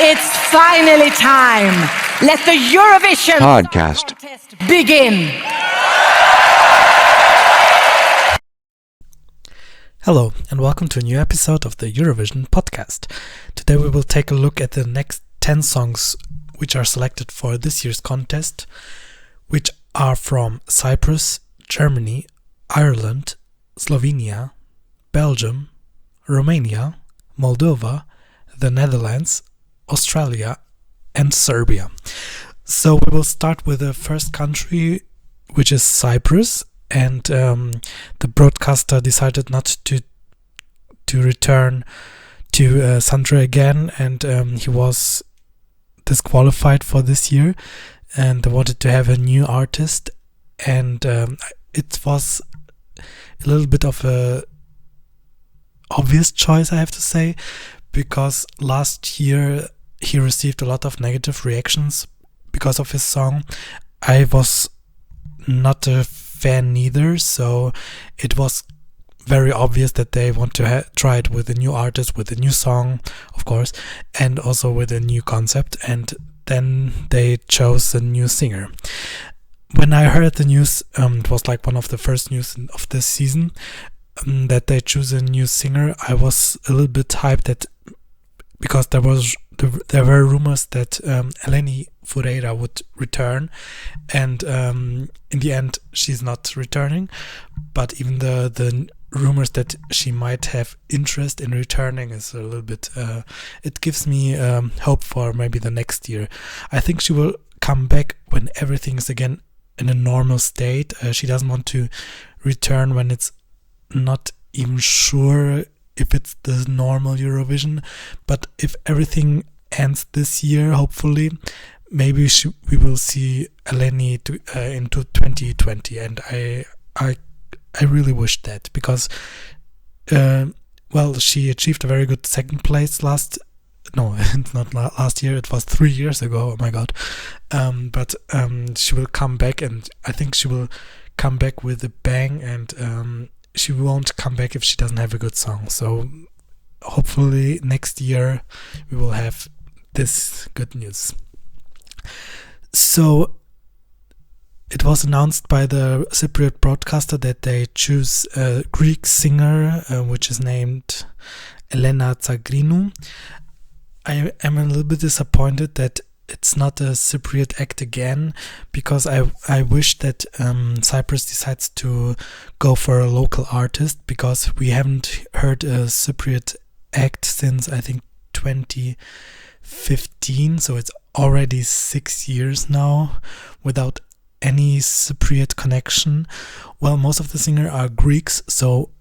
It's finally time. Let the Eurovision Podcast contest begin. Hello, and welcome to a new episode of the Eurovision podcast. Today we will take a look at the next 10 songs which are selected for this year's contest, which are from Cyprus, Germany, Ireland, Slovenia, Belgium, Romania, Moldova, the Netherlands, Australia, and Serbia. So we will start with the first country, which is Cyprus. And the broadcaster decided not to return to Sandro again, and he was disqualified for this year, and they wanted to have a new artist, and it was a little bit of a obvious choice, I have to say, because last year he received a lot of negative reactions because of his song. I was not a fan neither, so it was very obvious that they want to try it with a new artist, with a new song, of course, and also with a new concept, and then they chose a new singer. When I heard the news, it was like one of the first news of this season, that they choose a new singer. I was a little bit hyped that because there were rumors that Eleni Foureira would return, and in the end she's not returning, but even the rumors that she might have interest in returning is a little bit it gives me hope for maybe the next year. I think she will come back when everything is again in a normal state. She doesn't want to return when it's not even sure if it's the normal Eurovision, but if everything ends this year, hopefully, maybe we will see Eleni into 2020, and I really wish that, because she achieved a very good second place it's not last year, it was 3 years ago, oh my god, but she will come back, and I think she will come back with a bang, and she won't come back if she doesn't have a good song. So hopefully next year we will have this good news. So it was announced by the Cypriot broadcaster that they choose a Greek singer, which is named Elena Tsagrinou. I am a little bit disappointed that it's not a Cypriot act again, because I wish that Cyprus decides to go for a local artist, because we haven't heard a Cypriot act since I think 2015, so it's already 6 years now without any Cypriot connection. Well, most of the singers are Greeks, so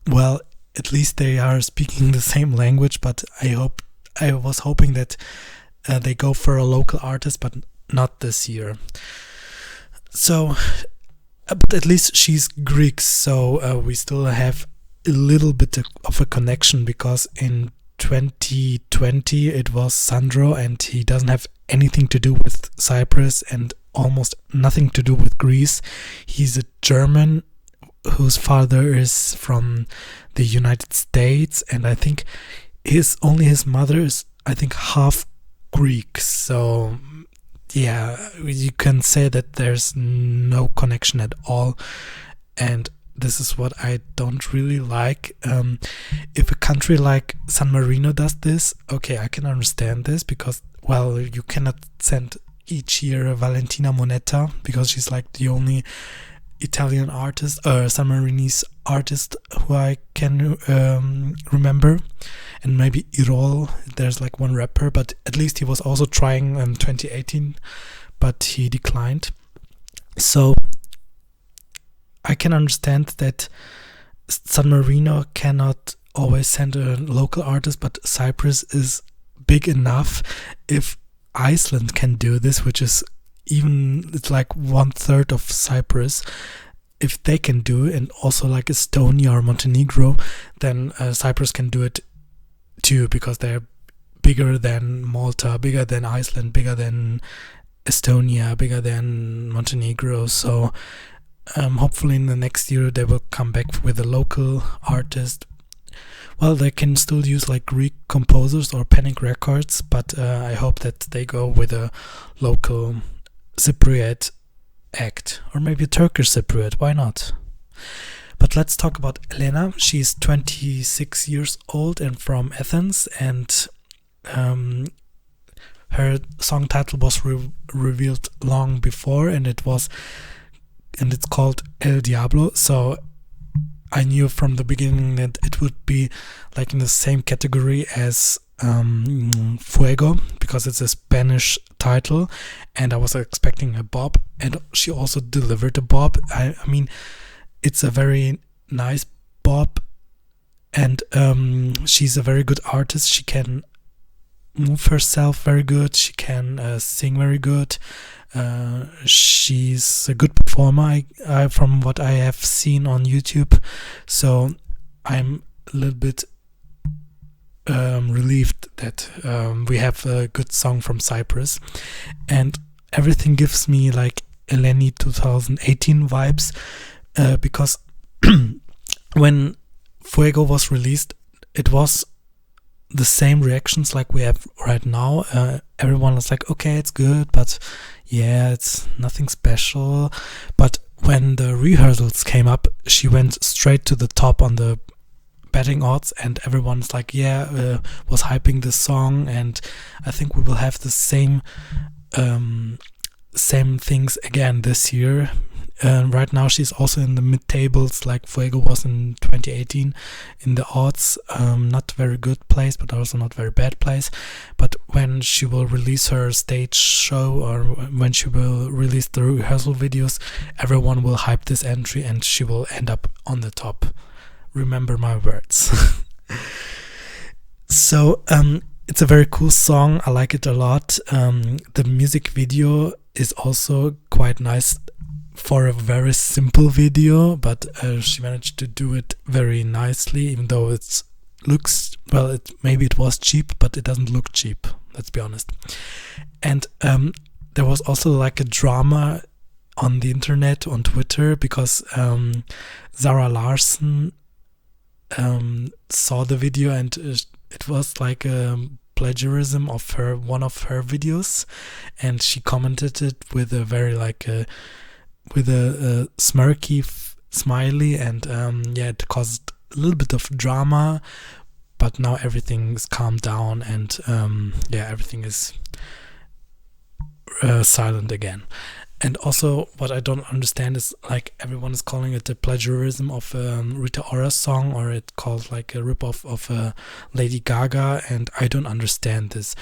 at least they are speaking the same language, but I was hoping that they go for a local artist, but not this year. So, but at least she's Greek, so we still have a little bit of a connection, because in 2020 it was Sandro, and he doesn't have anything to do with Cyprus and almost nothing to do with Greece. He's a German whose father is from the United States, and I think his mother is, I think, half Greek, so yeah, you can say that there's no connection at all, and this is what I don't really like. If a country like San Marino does this, okay, I can understand this, because you cannot send each year Valentina Monetta, because she's like the only Italian artist, San Marinese artist who I can remember, and maybe Irol, there's like one rapper, but at least he was also trying in 2018, but he declined. So I can understand that San Marino cannot always send a local artist, but Cyprus is big enough. If Iceland can do this, which is it's like 1/3 of Cyprus, if they can do it, and also like Estonia or Montenegro, then Cyprus can do it too, because they're bigger than Malta, bigger than Iceland, bigger than Estonia, bigger than Montenegro. So hopefully in the next year they will come back with a local artist. well, they can still use like Greek composers or Panic Records, but I hope that they go with a local Cypriot act, or maybe a Turkish Cypriot, why not? But let's talk about Elena. She's 26 years old and from Athens, and her song title was revealed long before, and it's called El Diablo. So I knew from the beginning that it would be like in the same category as Fuego, because it's a Spanish title, and I was expecting a bop, and she also delivered a bop. I mean, it's a very nice bop, and she's a very good artist. She can move herself very good. She can sing very good. She's a good performer, from what I have seen on YouTube. So I'm a little bit relieved that we have a good song from Cyprus, and everything gives me like Eleni 2018 vibes, because when Fuego was released, it was the same reactions like we have right now. Everyone was like, okay, it's good, but yeah, it's nothing special. But when the rehearsals came up, she went straight to the top on the betting odds, and everyone's like, yeah, was hyping this song, and I think we will have the same things again this year. Right now she's also in the mid-tables like Fuego was in 2018 in the odds. Not very good place, but also not very bad place. But when she will release her stage show, or when she will release the rehearsal videos, everyone will hype this entry and she will end up on the top. Remember my words. So it's a very cool song. I like it a lot. The music video is also quite nice for a very simple video, but she managed to do it very nicely, even though it looks, well, maybe it was cheap, but it doesn't look cheap, let's be honest. And there was also like a drama on the internet, on Twitter, because Zara Larsson saw the video, and it was like plagiarism of one of her videos, and she commented it with a very like with a smirky smiley, and yeah, it caused a little bit of drama, but now everything's calmed down, and yeah, everything is silent again. And also, what I don't understand is, like, everyone is calling it a plagiarism of Rita Ora's song, or it called like a ripoff of Lady Gaga, and I don't understand this.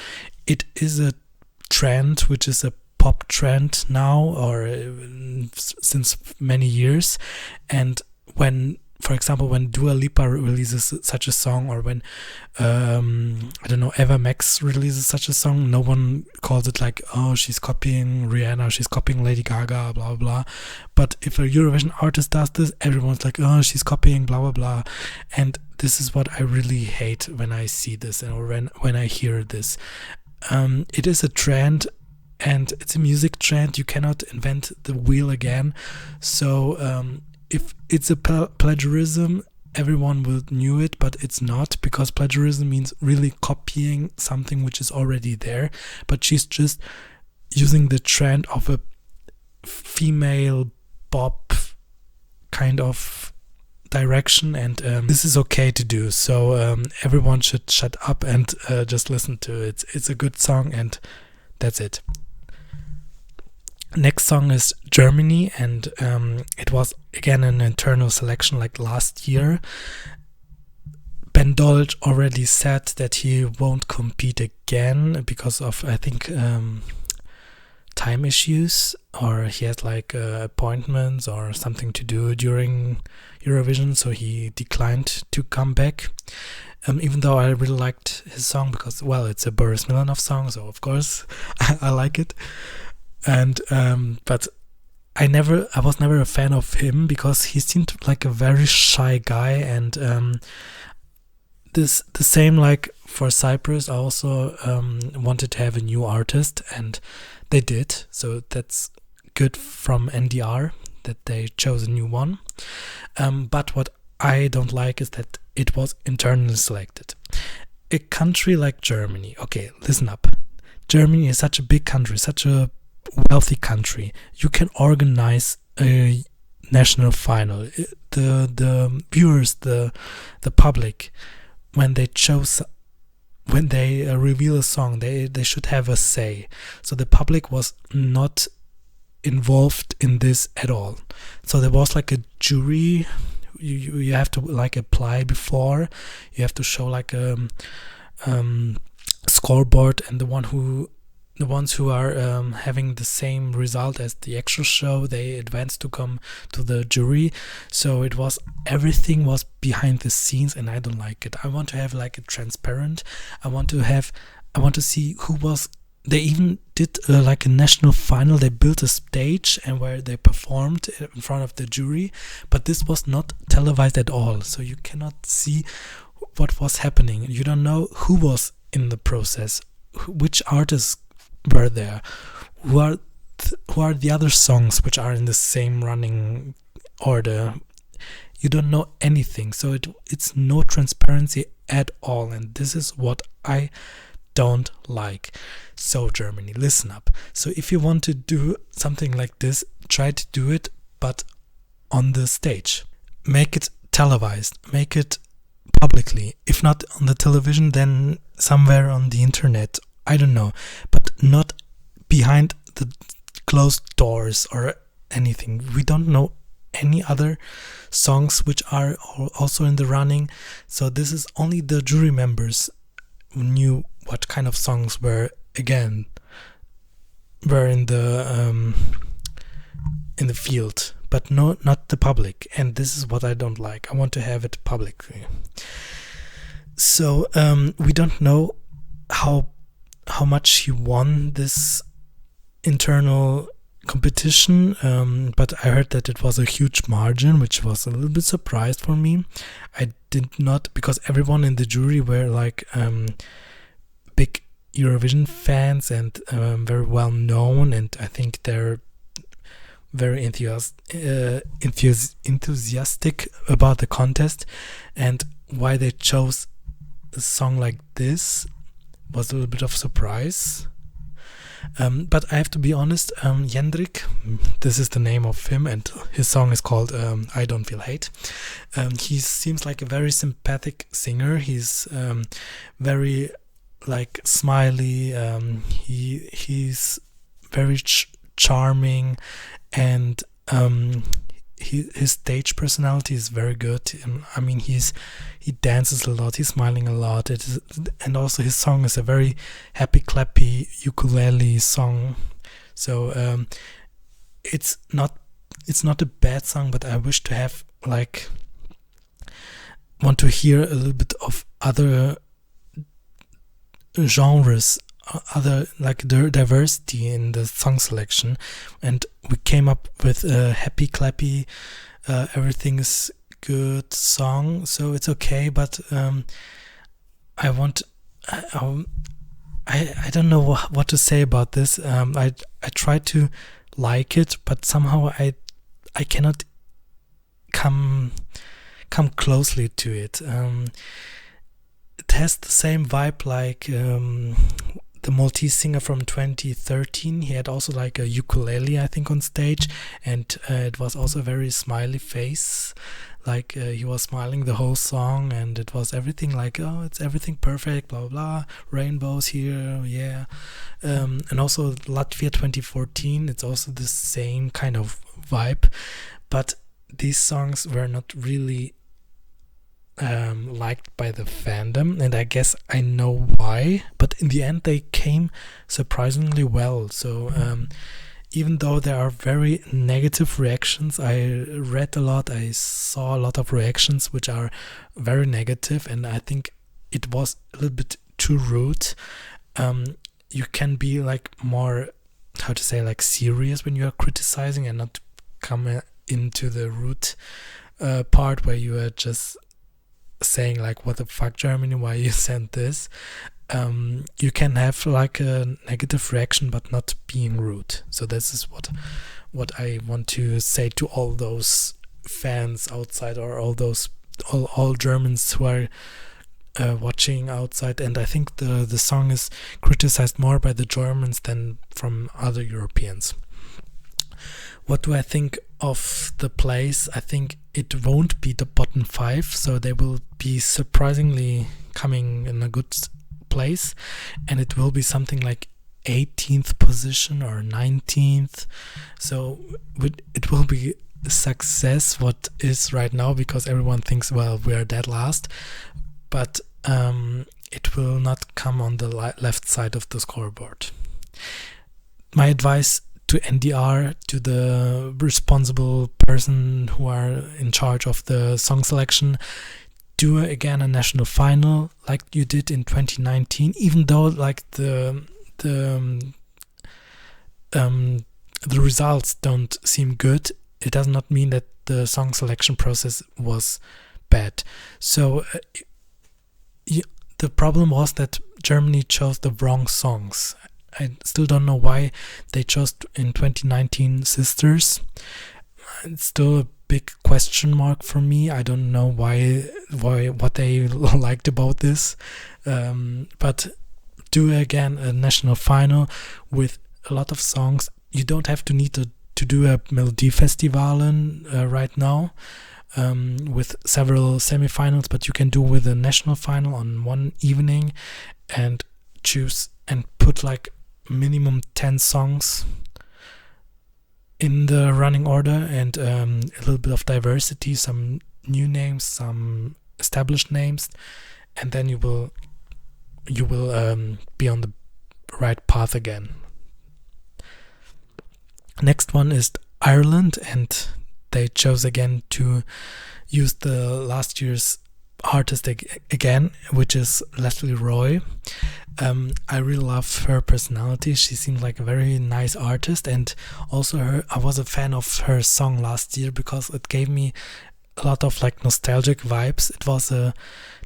It is a trend, which is a pop trend now, or since many years. And when, for example, when Dua Lipa releases such a song, or when I don't know, Eva Max releases such a song, no one calls it like, oh, she's copying Rihanna, she's copying Lady Gaga, blah blah. But if a Eurovision artist does this, everyone's like, oh, she's copying blah blah blah. And this is what I really hate when I see this, or when I hear this. It is a trend, and it's a music trend. You cannot invent the wheel again. So if it's a plagiarism, everyone will knew it, but it's not, because plagiarism means really copying something which is already there. But she's just using the trend of a female bop kind of direction, and this is okay to do. So everyone should shut up and just listen to it. It's a good song, and that's it. Next song is Germany, and it was again an internal selection like last year. Ben Dolge already said that he won't compete again because of, I think, time issues, or he had like appointments or something to do during Eurovision, so he declined to come back. Even though I really liked his song, because, well, it's a Boris Milanov song, so of course I like it. And but I was never a fan of him, because he seemed like a very shy guy, and the same like for Cyprus. I also wanted to have a new artist, and they did, so that's good from NDR that they chose a new one. But what I don't like is that it was internally selected. A country like Germany, okay, listen up. Germany is such a big country, such a wealthy country. You can organize a national final. The viewers, the public, when they reveal a song, they should have a say. So the public was not involved in this at all. So there was like a jury. You have to like apply before. You have to show like a scoreboard, and the ones who are having the same result as the actual show, they advance to come to the jury. So everything was behind the scenes, and I don't like it. I want to have like a transparent. I want to see who was. They even did like a national final. They built a stage and where they performed in front of the jury, but this was not televised at all. So you cannot see what was happening. You don't know who was in the process, which artists were there, who are the other songs which are in the same running order. You don't know anything, so it's no transparency at all, and this is what I don't like. So Germany, listen up. So if you want to do something like this, try to do it, but on the stage. Make it televised, make it publicly. If not on the television, then somewhere on the internet, I don't know, but not behind the closed doors or anything. We don't know any other songs which are also in the running, so this is only the jury members who knew what kind of songs were in the field, but not the public. And this is what I don't like. I want to have it publicly. So we don't know how much he won this internal competition, but I heard that it was a huge margin, which was a little bit surprised for me. I did not, because everyone in the jury were like big Eurovision fans and very well known, and I think they're very enthusiastic about the contest, and why they chose a song like this was a little bit of surprise. But I have to be honest, Jendrik, this is the name of him, and his song is called I Don't Feel Hate. He seems like a very sympathetic singer. He's very like smiley. He's very charming, and his stage personality is very good. I mean, he dances a lot, he's smiling a lot. And also his song is a very happy, clappy ukulele song. So it's not a bad song, but I wish to have want to hear a little bit of other genres, other diversity in the song selection, and we came up with a happy, clappy, everything is good song, so it's okay. But I don't know what to say about this. I try to like it, but somehow I cannot come closely to it. It has the same vibe like the Maltese singer from 2013. He had also like a ukulele, I think, on stage, and it was also a very smiley face. Like he was smiling the whole song, and it was everything like, oh, it's everything perfect, blah blah blah, rainbows here, yeah. And also Latvia 2014, it's also the same kind of vibe, but these songs were not really liked by the fandom, and I guess I know why, but in the end they came surprisingly well. So even though there are very negative reactions, I read a lot, I saw a lot of reactions which are very negative, and I think it was a little bit too rude. You can be like more, how to say, like serious when you are criticizing, and not come into the rude part where you are just saying like, what the fuck, Germany, why you sent this. You can have like a negative reaction but not being rude. So this is what I want to say to all those fans outside, or all those all Germans who are watching outside, and I think the song is criticized more by the Germans than from other Europeans. What do I think of the place? I think it won't be the bottom 5, so they will be surprisingly coming in a good place, and it will be something like 18th position or 19th. So it will be a success what is right now, because everyone thinks, well, we are dead last, but it will not come on the left side of the scoreboard. My advice to NDR, to the responsible person who are in charge of the song selection: do again a national final like you did in 2019. Even though like the results don't seem good, it does not mean that the song selection process was bad. So the problem was that Germany chose the wrong songs. I still don't know why they chose in 2019 Sisters. It's still a big question mark for me. I don't know why what they liked about this. But do again a national final with a lot of songs. You don't have to need to do a Melodifestivalen right now with several semifinals, but you can do with a national final on one evening and choose and put like minimum 10 songs in the running order, and a little bit of diversity, some new names, some established names, and then you will be on the right path again. Next one is Ireland, and they chose again to use the last year's artist again, which is Leslie Roy. I really love her personality. She seems like a very nice artist, and also I was a fan of her song last year because it gave me a lot of like nostalgic vibes. It was a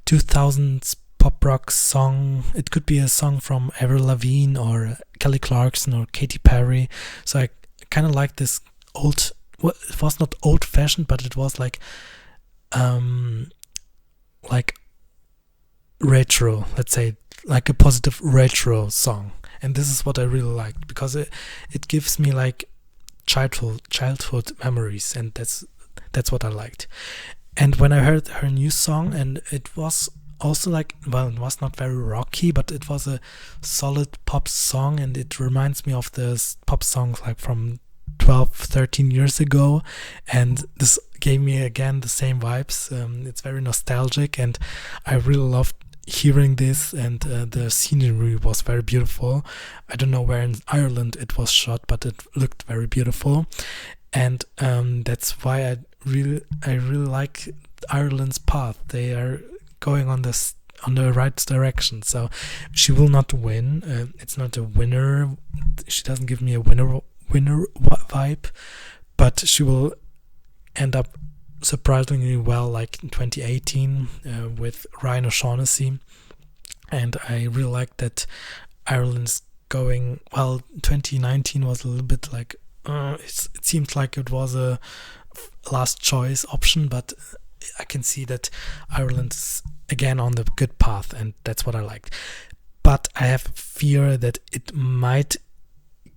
2000s pop rock song. It could be a song from Avril Lavigne or Kelly Clarkson or Katy Perry. So I kind of like this old, well, it was not old fashioned, but it was like retro, let's say, like a positive retro song. And this is what I really liked, because it gives me like childhood memories, and that's what I liked. And when I heard her new song, and it was also like, well, it was not very rocky, but it was a solid pop song, and it reminds me of the pop songs like from 12-13 years ago, and this gave me again the same vibes. It's very nostalgic, and I really loved hearing this, and the scenery was very beautiful. I don't know where in Ireland it was shot, but it looked very beautiful, and that's why I really like Ireland's path. They are going on the right direction. So she will not win. It's not a winner. She doesn't give me a winner vibe, but she will end up surprisingly well, like in 2018 with Ryan O'Shaughnessy. And I really like that Ireland's going well. 2019 was a little bit like it seemed like it was a last choice option, but I can see that Ireland's again on the good path, and that's what I liked. But I have fear that it might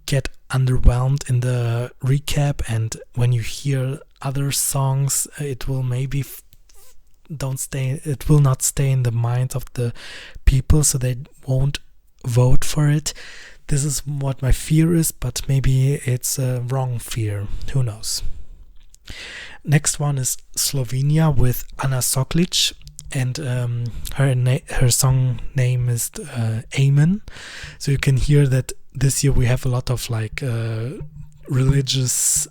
get underwhelmed in the recap, and when you hear other songs, it will maybe it will not stay in the minds of the people, so they won't vote for it. This is what my fear is, but maybe it's a wrong fear. Who knows? Next one is Slovenia with Ana Soklic, and her song name is Amen. So you can hear that this year we have a lot of like religious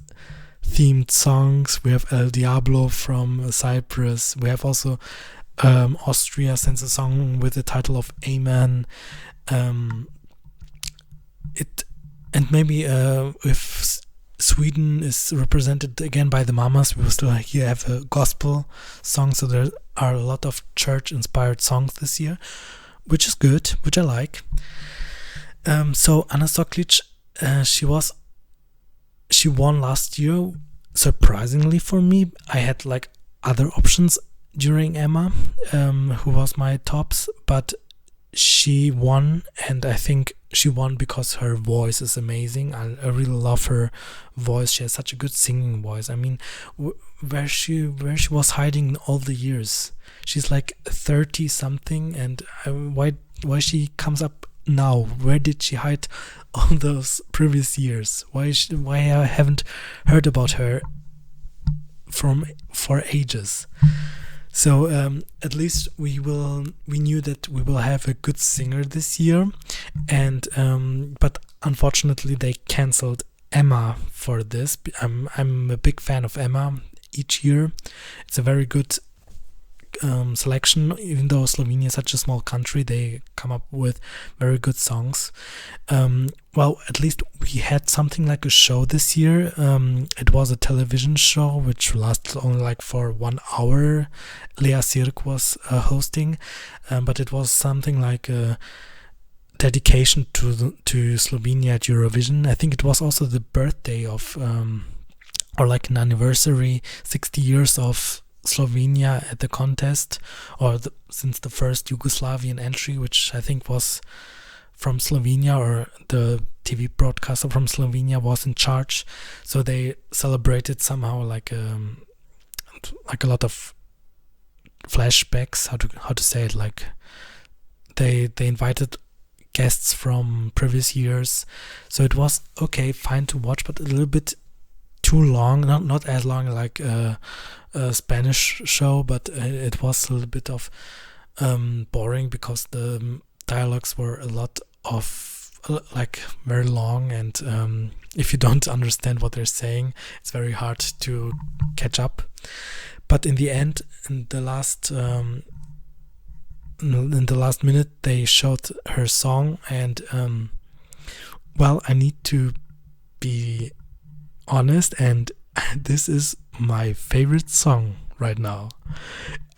themed songs. We have El Diablo from Cyprus. We have also Austria sends a song with the title of Amen. And maybe if Sweden is represented again by the Mamas, we will still here have a gospel song. So there are a lot of church-inspired songs this year, which is good, which I like. So Ana Soklic, she won last year, surprisingly for me. I had like other options. during Emma, who was my tops, but she won, and I think she won because her voice is amazing. I really love her voice. She has such a good singing voice. I mean, where she was hiding all the years. She's like 30 something, and why she comes up now? Where did she hide all those previous years? Why I haven't heard about her for ages? So at least we knew that we will have a good singer this year, and but unfortunately they cancelled Emma for this. I'm a big fan of Emma each year. It's a very good selection. Even though Slovenia is such a small country, they come up with very good songs. Well, at least we had something like a show this year. It was a television show which lasted only like for 1 hour. Lea Sirk was hosting, but it was something like a dedication to Slovenia at Eurovision. I think it was also the birthday of or like an anniversary, 60 years of Slovenia at the contest, or since the first Yugoslavian entry, which I think was from Slovenia, or the TV broadcaster from Slovenia was in charge. So they celebrated somehow like a lot of flashbacks. How to say it? Like they invited guests from previous years, so it was okay, fine to watch, but a little bit too long. Not as long like a Spanish show, but it was a little bit of boring because the dialogues were a lot of like very long, and if you don't understand what they're saying, it's very hard to catch up. But in the end, in the last minute, they showed her song, and well, I need to be honest, and this is my favorite song right now.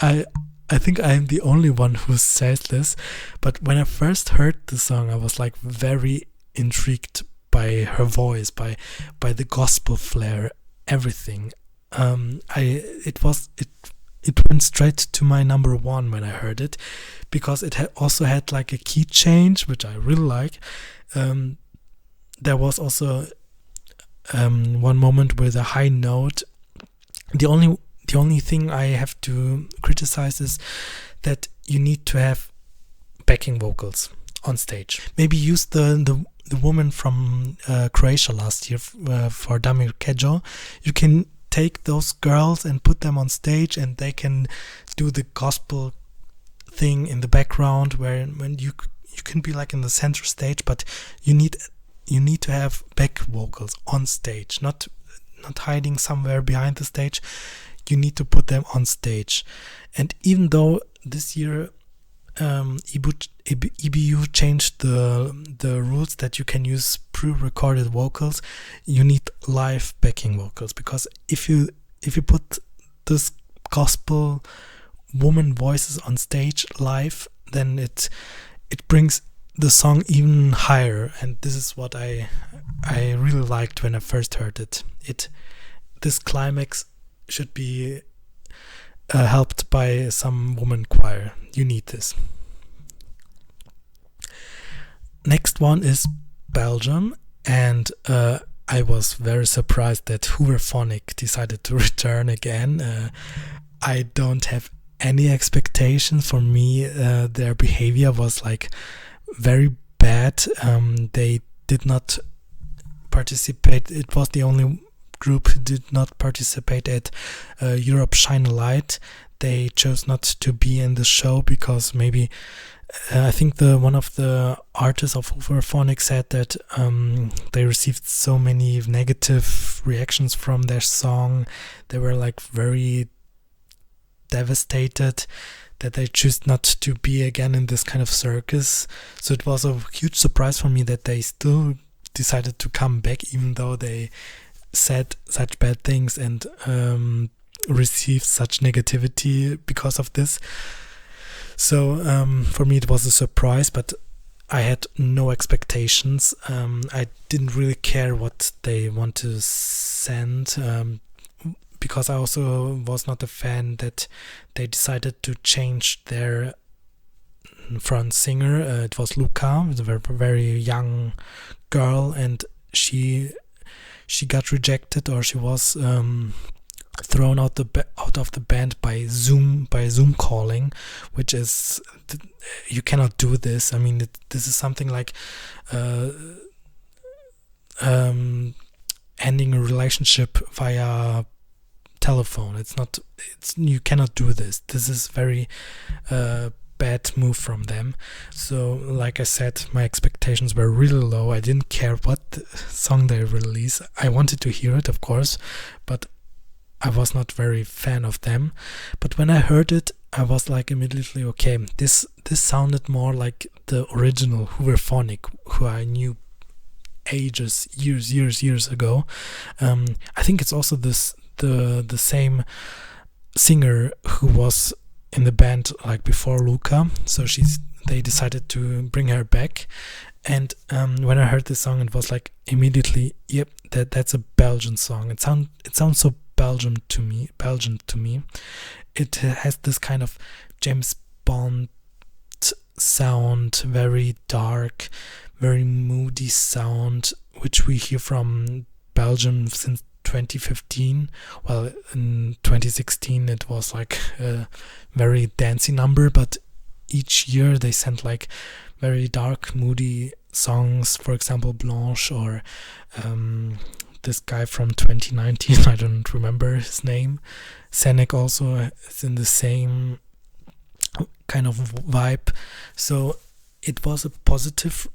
I think I'm the only one who says this, but when I first heard the song, I was like very intrigued by her voice, by the gospel flair, everything. It went straight to my number one when I heard it, because it also had like a key change, which I really like. There was also one moment with a high note. The only thing I have to criticize is that you need to have backing vocals on stage. Maybe use the woman from Croatia last year for Damir Kejo. You can take those girls and put them on stage, and they can do the gospel thing in the background, when you can be like in the center stage, but you need to have back vocals on stage, not hiding somewhere behind the stage. You need to put them on stage. And even though this year EBU changed the rules that you can use pre-recorded vocals, you need live backing vocals, because if you put this gospel woman voices on stage live, then it brings the song even higher, and this is what I really liked when I first heard it. This climax should be helped by some woman choir. You need this. Next one is Belgium, and I was very surprised that Hooverphonic decided to return again. I don't have any expectations. For me, their behavior was like very bad. They did not participate. It was the only group who did not participate at Europe Shine a Light. They chose not to be in the show because maybe I think one of the artists of Hooverphonic said that they received so many negative reactions from their song. They were like very devastated that they choose not to be again in this kind of circus. So it was a huge surprise for me that they still decided to come back, even though they said such bad things and received such negativity because of this. So for me it was a surprise, but I had no expectations. I didn't really care what they want to send, because I also was not a fan that they decided to change their front singer. It was Luca, a very, very young girl, and she got rejected, or she was thrown out of the band by Zoom calling, which is, you cannot do this. I mean, this is something like ending a relationship via telephone. You cannot do this. This is very bad move from them. So like I said, my expectations were really low. I didn't care what song they release. I wanted to hear it, of course, but I was not very fan of them. But when I heard it, I was like immediately, okay, this sounded more like the original Hooverphonic, who I knew years ago. I think it's also the same singer who was in the band like before Luca, so they decided to bring her back. And when I heard this song, it was like immediately, yep, that's a Belgian song. It sounds so Belgian to me. It has this kind of James Bond sound, very dark, very moody sound, which we hear from Belgium since 2015. Well, in 2016 it was like a very dancey number, but each year they sent like very dark, moody songs. For example, Blanche, or this guy from 2019, I don't remember his name. Senek also is in the same kind of vibe. So it was a positive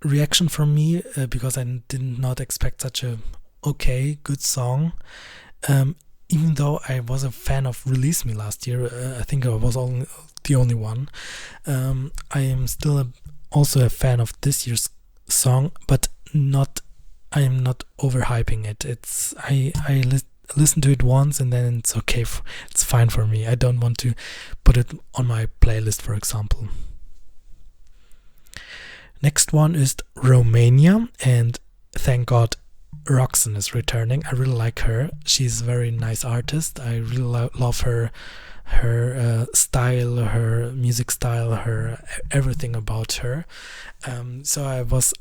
reaction from me, because I did not expect such a good song. Even though I was a fan of Release Me last year, I think I was the only one. I am still also a fan of this year's song, but I am not overhyping it. I listen to it once and then it's okay. It's fine for me. I don't want to put it on my playlist, for example. Next one is Romania, and thank God Roxanne is returning. I really like her. She's a very nice artist. I really love her style, her music style, her everything about her. So I was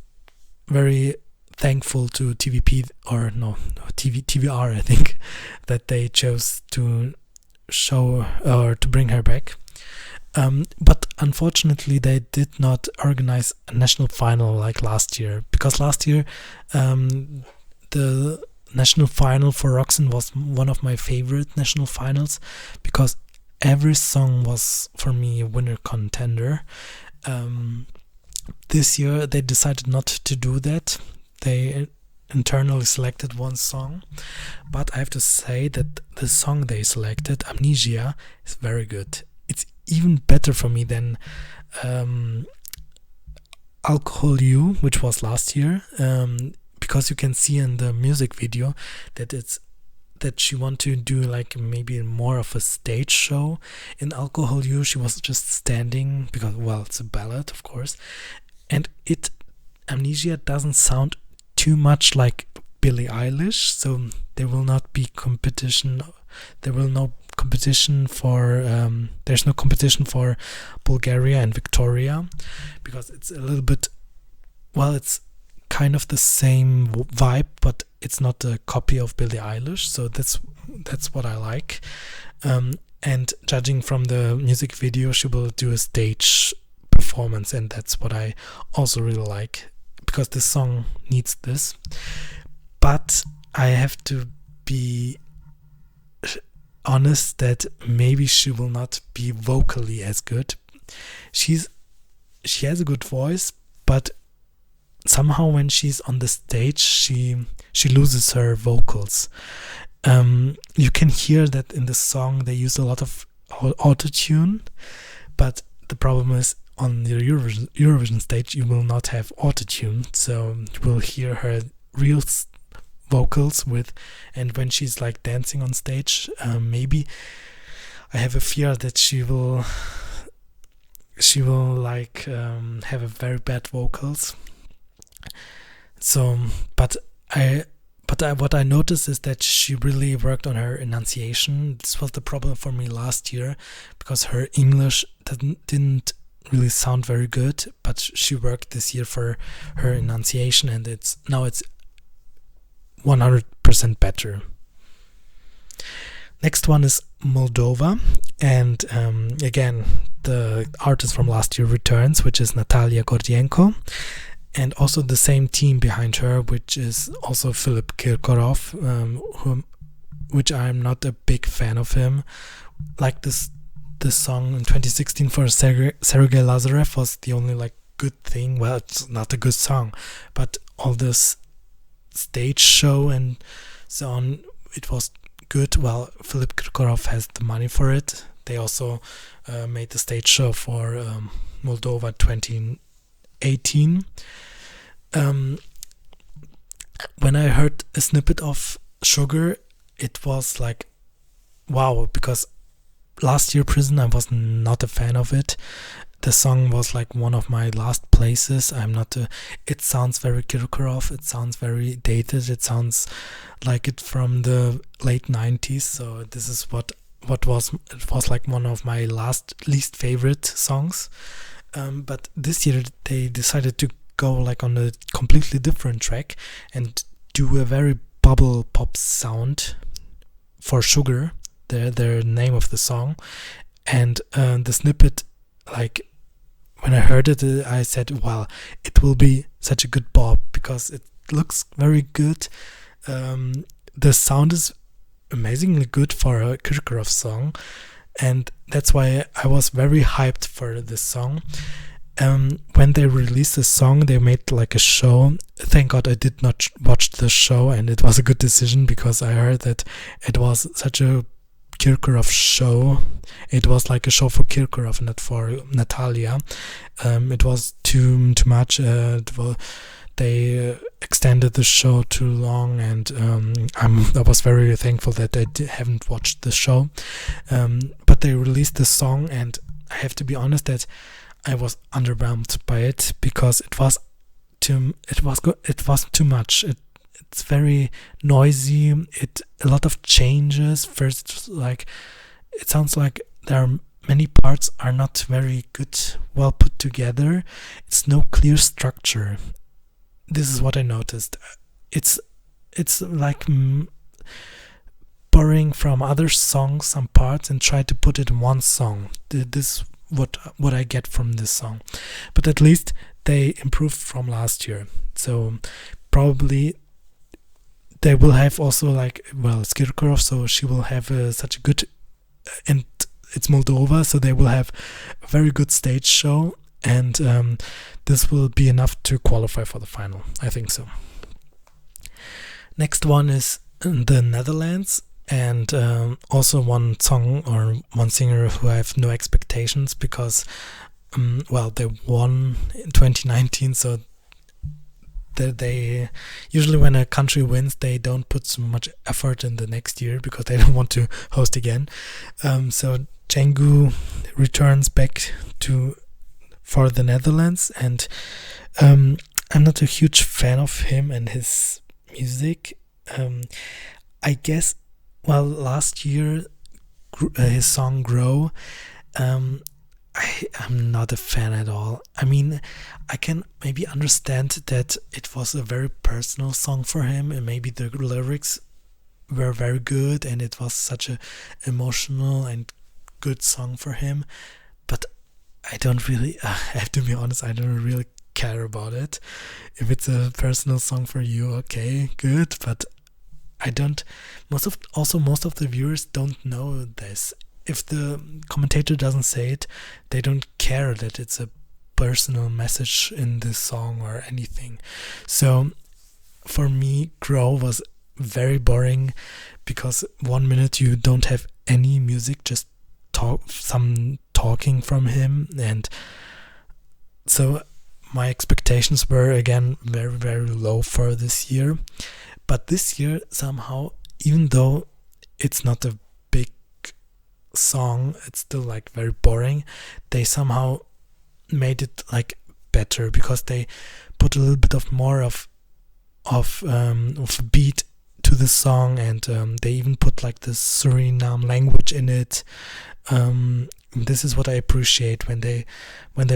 very thankful to TVR, I think, that they chose to show or to bring her back. But unfortunately they did not organize a national final like last year, because last year the national final for Roxanne was one of my favorite national finals, because every song was for me a winner contender. This year they decided not to do that. They internally selected one song, but I have to say that the song they selected, Amnesia, is very good. It's even better for me than Alcohol You, which was last year, because you can see in the music video that she want to do like maybe more of a stage show. In Alcohol You, she was just standing, because, well, it's a ballad, of course, and Amnesia doesn't sound too much like Billie Eilish, so there will not be competition. There will no competition for there's no competition for Bulgaria and Victoria, because it's a little bit, well, it's kind of the same vibe, but it's not a copy of Billie Eilish, so that's what I like. And judging from the music video, she will do a stage performance, and that's what I also really like, because this song needs this. But I have to be honest that maybe she will not be vocally as good. She has a good voice, but somehow when she's on the stage, she loses her vocals. You can hear that in the song they use a lot of autotune, but the problem is on the Eurovision stage you will not have autotune, so you will hear her real vocals and when she's like dancing on stage, maybe I have a fear that she will like have a very bad vocals. So, but But what I noticed is that she really worked on her enunciation. This was the problem for me last year, because her English didn't really sound very good, but she worked this year for her enunciation, and it's 100% better. Next one is Moldova, and again, the artist from last year returns, which is Natalia Gordienko. And also the same team behind her, which is also Philip Kirkorov, which I'm not a big fan of him. Like this song in 2016 for Sergei Lazarev was the only like good thing. Well, it's not a good song, but all this stage show and so on, it was good. Well, Philip Kirkorov has the money for it. They also made the stage show for Moldova 2018. When I heard a snippet of Sugar, it was like, wow, because last year Prison, I was not a fan of it. The song was like one of my last places. It sounds very Kirkorov, it sounds very dated, it sounds like it from the late 90s. So this is what it was like one of my least favorite songs. But this year they decided to go like on a completely different track and do a very bubble pop sound for Sugar, their name of the song. And the snippet, like when I heard it, I said, well, it will be such a good bop because it looks very good. The sound is amazingly good for a Kirkorov song, and that's why I was very hyped for this song. When they released the song, they made like a show. Thank God I did not watch the show, and it was a good decision because I heard that it was such a Kirkorov show. It was like a show for Kirkorov, not for Natalia. It was too much. They extended the show too long, and I was very thankful that I haven't watched the show. But they released the song, and I have to be honest that I was underwhelmed by it because it was too much. It's very noisy. A lot of changes. First, like it sounds like there are many parts are not very good, well put together. It's no clear structure. This is what I noticed. It's like borrowing from other songs some parts and try to put it in one song. This what I get from this song, but at least they improved from last year. So probably they will have also like, well, it's Kirkorov, so she will have such a good, and it's Moldova, so they will have a very good stage show, and this will be enough to qualify for the final. I think so. Next one is the Netherlands. And also one song or one singer who I have no expectations because, they won in 2019. So they usually when a country wins, they don't put so much effort in the next year because they don't want to host again. So Django returns back for the Netherlands, and I'm not a huge fan of him and his music. I guess. Well, last year, his song Grow, I'm not a fan at all. I mean, I can maybe understand that it was a very personal song for him, and maybe the lyrics were very good, and it was such a emotional and good song for him. But I don't really, I have to be honest, I don't really care about it. If it's a personal song for you, okay, good, but I don't. Most of the viewers don't know this. If the commentator doesn't say it, they don't care that it's a personal message in this song or anything. So for me, Grow was very boring because 1 minute you don't have any music, just some talking from him, and so my expectations were again very, very low for this year. But this year, somehow, even though it's not a big song, it's still like very boring, they somehow made it like better because they put a little bit of more of a beat to the song, and they even put like the Suriname language in it. This is what I appreciate when they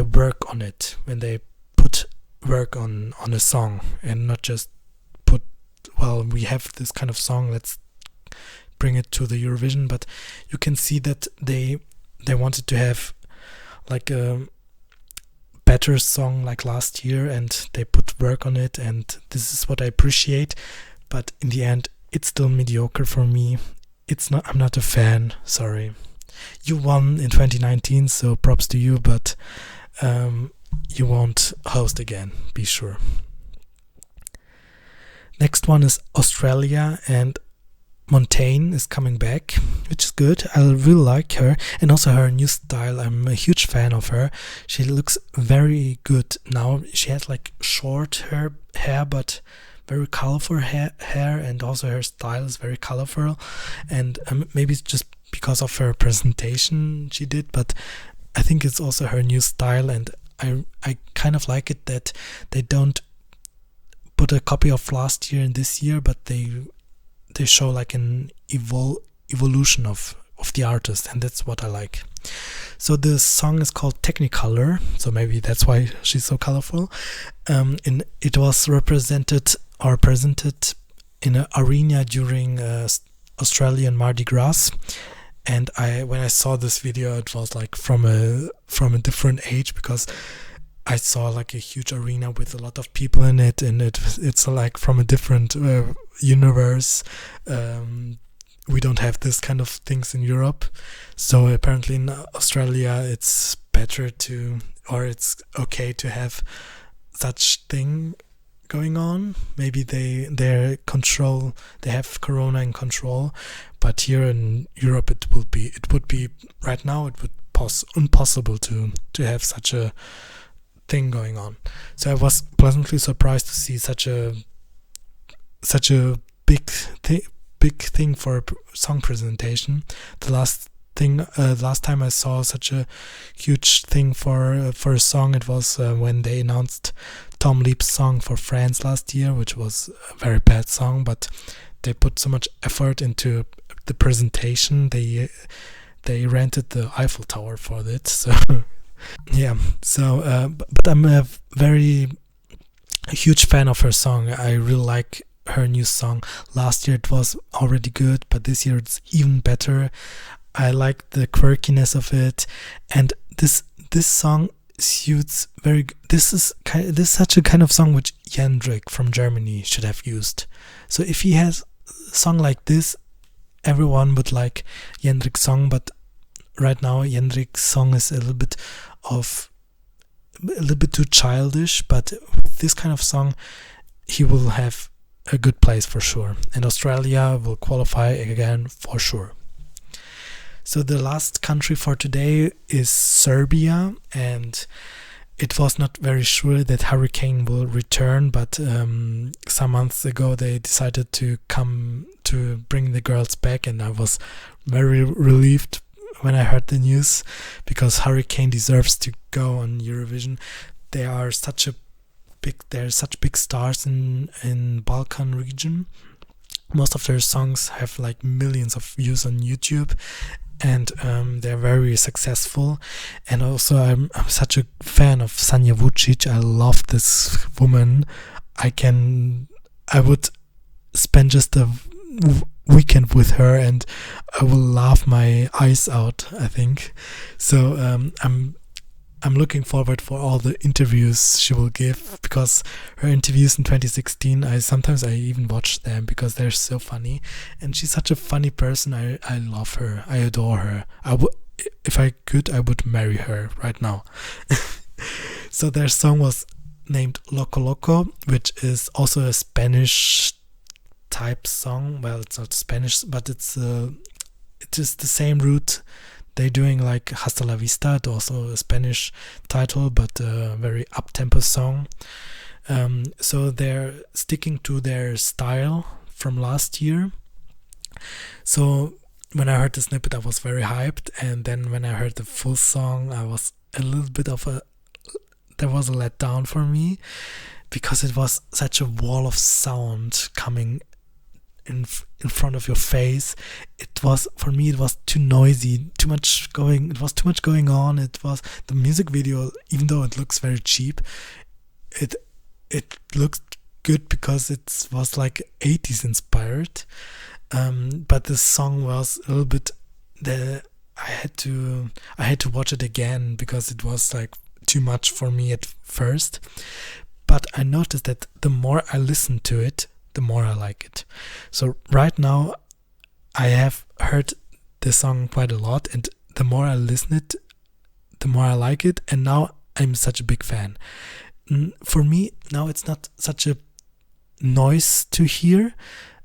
work on it, when they put work on a song, and not just put, well, we have this kind of song, let's bring it to the Eurovision. But you can see that they wanted to have like a better song like last year, and they put work on it, and this is what I appreciate. But in the end, it's still mediocre for me. I'm not a fan, sorry. You won in 2019, so props to you, but you won't host again, be sure. Next one is Australia, and Montaigne is coming back, which is good. I really like her, and also her new style. I'm a huge fan of her. She looks very good now. She has like short hair, but very colorful hair, and also her style is very colorful. And maybe it's just because of her presentation she did, but I think it's also her new style, and I kind of like it that they don't put a copy of last year and this year, but they show like an evolution of the artist, and that's what I like. So the song is called Technicolor, so maybe that's why she's so colorful. It was presented in an arena during Australian Mardi Gras, and when I saw this video, it was like from a different age, because I saw like a huge arena with a lot of people in it, and it's like from a different universe. We don't have this kind of things in Europe, so apparently in Australia it's better or it's okay to have such thing going on. Maybe they have Corona in control, but here in Europe it would be right now it would impossible to have such a thing going on. So I was pleasantly surprised to see such a big thing for a song presentation. The last time I saw such a huge thing for a song, it was when they announced Tom Leap's song for France last year, which was a very bad song, but they put so much effort into the presentation. They rented the Eiffel Tower for it. So yeah. So but I'm a huge fan of her song. I really like her new song. Last year it was already good, but this year it's even better. I like the quirkiness of it, and this song suits very. This is such a kind of song which Jendrik from Germany should have used. So if he has a song like this, everyone would like Jendrik's song. But right now Jendrik's song is a little bit too childish. But with this kind of song, he will have a good place for sure, and Australia will qualify again for sure. So the last country for today is Serbia, and it was not very sure that Hurricane will return, but some months ago they decided to come to bring the girls back, and I was very relieved when I heard the news, because Hurricane deserves to go on Eurovision. They are such big stars in Balkan region. Most of their songs have like millions of views on YouTube, and they're very successful. And also I'm such a fan of Sanja Vucic. I love this woman. I would spend just a weekend with her and I will laugh my eyes out, I think. So I'm looking forward for all the interviews she will give, because her interviews in 2016, sometimes I even watch them because they're so funny, and she's such a funny person. I love her. I adore her. If I could, I would marry her right now. So their song was named Loco Loco, which is also a Spanish type song. Well, it's not Spanish, but it's just the same root. They're doing like Hasta la Vista, also a Spanish title, but a very up-tempo song. So they're sticking to their style from last year. So when I heard the snippet, I was very hyped, and then when I heard the full song, I was a little bit there was a letdown for me, because it was such a wall of sound coming in front of your face. It was, for me, it was too noisy, it was too much going on. It was the music video, even though it looks very cheap, it looks good because it was like 80s inspired, but the song was a little bit, I had to watch it again because it was like too much for me at first. But I noticed that the more I listen to it, the more I like it. So right now I have heard the song quite a lot, and the more I listen it, the more I like it, and now I'm such a big fan. For me now it's not such a noise to hear.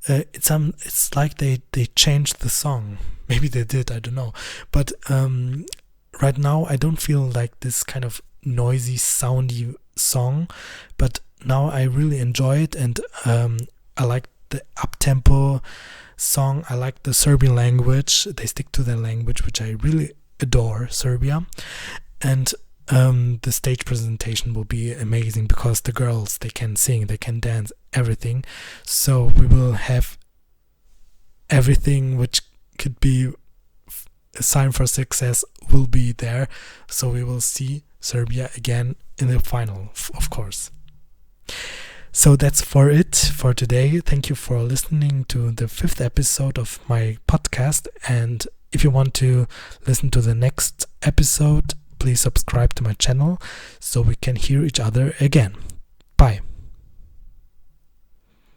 It's like they changed the song. Maybe they did, I don't know. But right now I don't feel like this kind of noisy, soundy song, but now I really enjoy it, and I like the up-tempo song. I like the Serbian language. They stick to their language, which I really adore, Serbia. And the stage presentation will be amazing because the girls, they can sing, they can dance, everything. So we will have everything which could be a sign for success will be there. So we will see Serbia again in the final, of course. So that's for it for today. Thank you for listening to the 5th episode of my podcast. And if you want to listen to the next episode, please subscribe to my channel so we can hear each other again. Bye.